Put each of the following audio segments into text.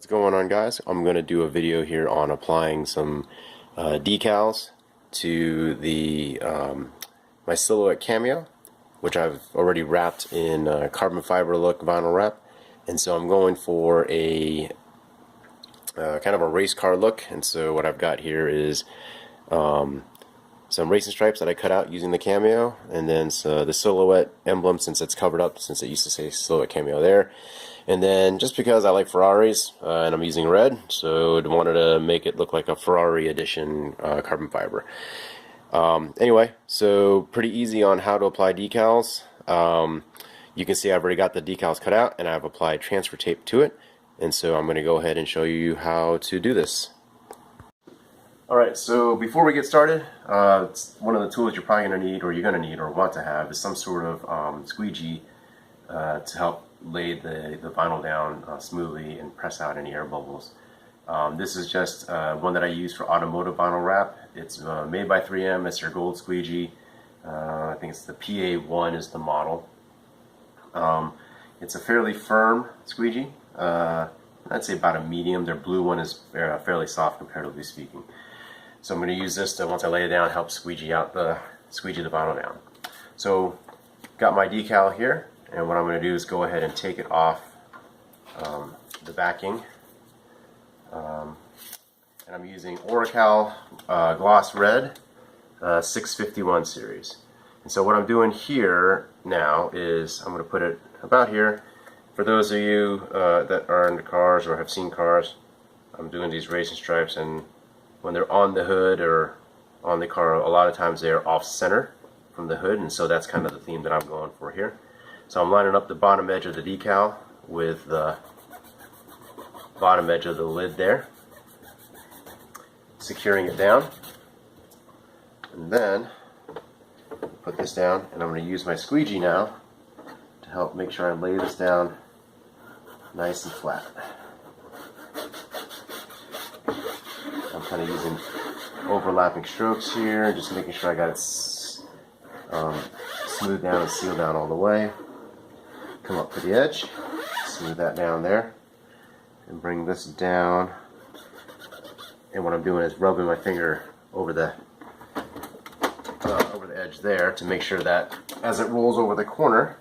What's going on, guys? I'm going to do a video here on applying some decals to the my Silhouette Cameo, which I've already wrapped in carbon fiber look vinyl wrap. And so I'm going for a kind of a race car look. And so what I've got here is some racing stripes that I cut out using the Cameo, and then the Silhouette emblem, since it's covered up, since it used to say Silhouette Cameo there. And then just because I like Ferraris and I'm using red, so I wanted to make it look like a Ferrari edition carbon fiber. Anyway, so pretty easy on how to apply decals. You can see I've already got the decals cut out and I've applied transfer tape to it. And so I'm going to go ahead and show you how to do this. Alright, so before we get started, one of the tools you're probably going to need, or you're going to need, or want to have, is some sort of squeegee to help lay the vinyl down smoothly and press out any air bubbles. This is just one that I use for automotive vinyl wrap. It's made by 3M. It's their gold squeegee. I think it's the PA1 is the model. It's a fairly firm squeegee. I'd say about a medium. Their blue one is fairly soft, comparatively speaking. So I'm going to use this to, once I lay it down, help squeegee the vinyl down. So got my decal here, and what I'm going to do is go ahead and take it off the backing. And I'm using Oracal Gloss Red 651 series. And so what I'm doing here now is I'm going to put it about here. For those of you that are into cars or have seen cars, I'm doing these racing stripes, and when they're on the hood or on the car, a lot of times they're off center from the hood, and so that's kind of the theme that I'm going for here. So I'm lining up the bottom edge of the decal with the bottom edge of the lid there, securing it down, and then put this down, and I'm going to use my squeegee now to help make sure I lay this down nice and flat. I'm kind of using overlapping strokes here, just making sure I got it smooth down and sealed down all the way. Come up to the edge, smooth that down there, and bring this down. And what I'm doing is rubbing my finger over the edge there to make sure that as it rolls over the corner,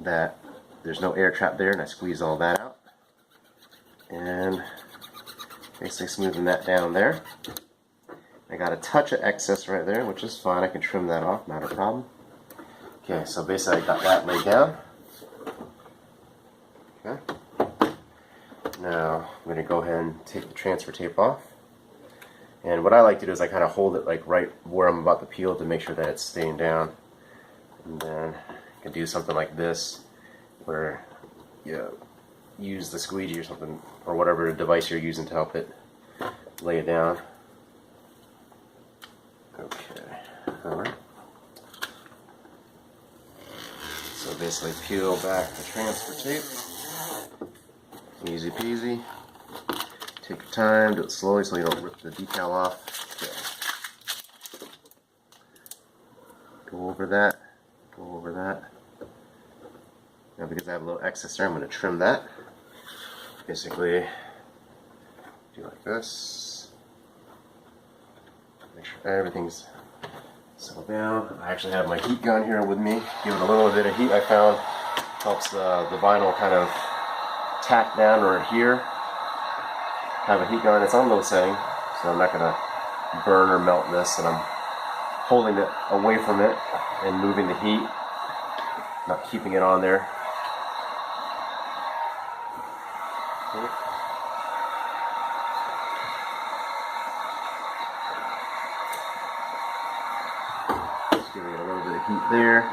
that there's no air trap there, and I squeeze all that out. And basically smoothing that down there. I got a touch of excess right there, which is fine. I can trim that off, not a problem. Okay, so basically I got that laid down. Okay. Now I'm going to go ahead and take the transfer tape off. And what I like to do is I kind of hold it like right where I'm about to peel to make sure that it's staying down. And then I can do something like this, where you use the squeegee or something, or whatever device you're using to help it lay it down. Okay, alright. So basically peel back the transfer tape. Easy peasy. Take your time, do it slowly so you don't rip the decal off. Okay. Go over that, go over that. Now because I have a little excess there, I'm going to trim that. Basically, do like this. Make sure everything's settled down. I actually have my heat gun here with me. Give it a little bit of heat. I found helps the vinyl kind of tack down or adhere. Have a heat gun. It's on low setting, so I'm not going to burn or melt this, and I'm holding it away from it and moving the heat, not keeping it on there. Okay. Just giving it a little bit of heat there,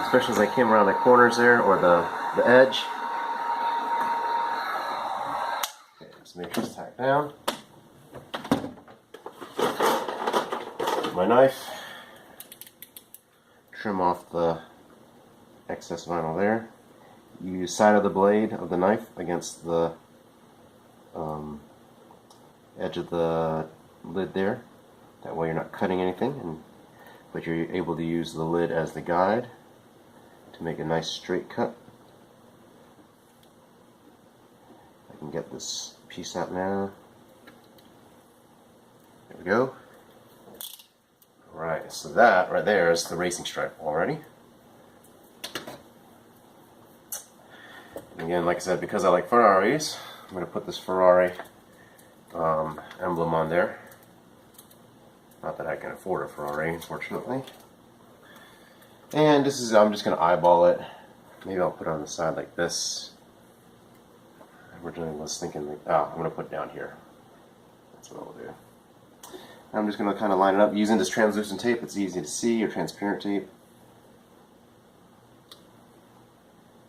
especially as I came around the corners there, or the edge. Make sure it's tacked down. My knife. Trim off the excess vinyl there. Use side of the blade of the knife against the edge of the lid there. That way you're not cutting anything, but you're able to use the lid as the guide to make a nice straight cut. this piece out now. There we go. Alright, so that right there is the racing stripe already. And again, like I said, because I like Ferraris, I'm going to put this Ferrari emblem on there. Not that I can afford a Ferrari, unfortunately. And this is, I'm just going to eyeball it. Maybe I'll put it on the side like this. Originally I was thinking, like, I'm going to put it down here. That's what I'll do. I'm just going to kind of line it up using this translucent tape. It's easy to see, or transparent tape.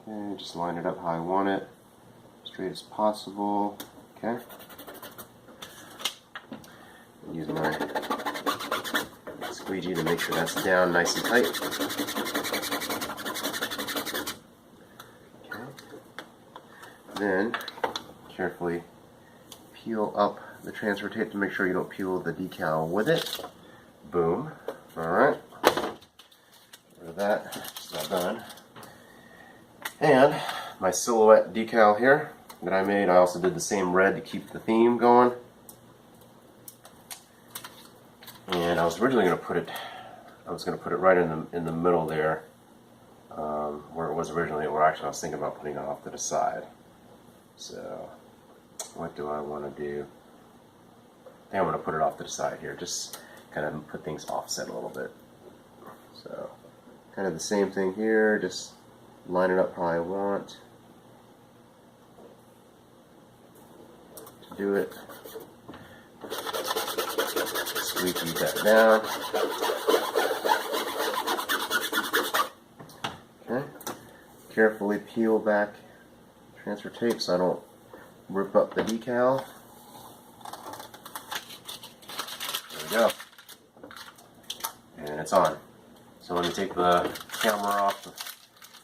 Okay, just line it up how I want it, straight as possible. Okay. Use my squeegee to make sure that's down nice and tight. Okay. Then carefully peel up the transfer tape to make sure you don't peel the decal with it. Boom. Alright. Get rid of that. It's all done. And my Silhouette decal here that I made, I also did the same red to keep the theme going. And I was originally going to put it, right in the middle there, where it was originally, or actually I was thinking about putting it off to the side. So, what do I want to do? I think I'm going to put it off to the side here, just kind of put things offset a little bit. So, kind of the same thing here, just line it up how I want to do it. Squeegee that down. Okay. Carefully peel back transfer tape so I don't rip up the decal. There we go. And it's on. So let me take the camera off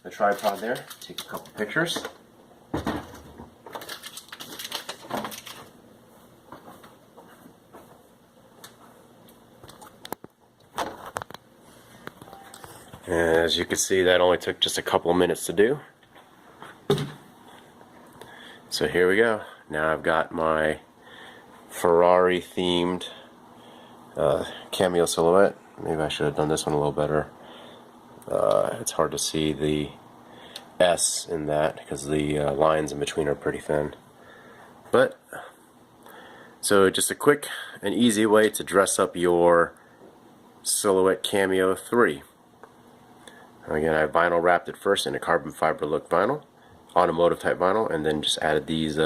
the tripod there, take a couple pictures. And as you can see, that only took just a couple of minutes to do. So here we go. Now I've got my Ferrari themed cameo silhouette. Maybe I should have done this one a little better. It's hard to see the S in that because the lines in between are pretty thin. But, so just a quick and easy way to dress up your Silhouette Cameo 3. Again, I vinyl wrapped it first in a carbon fiber look vinyl, automotive type vinyl, and then just added these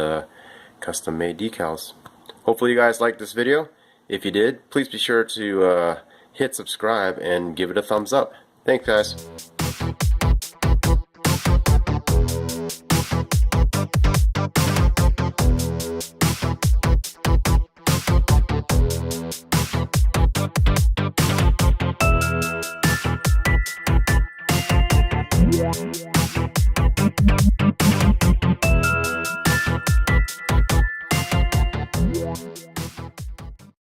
custom made decals. Hopefully you guys liked this video. If you did, please be sure to hit subscribe and give it a thumbs up. Thanks guys.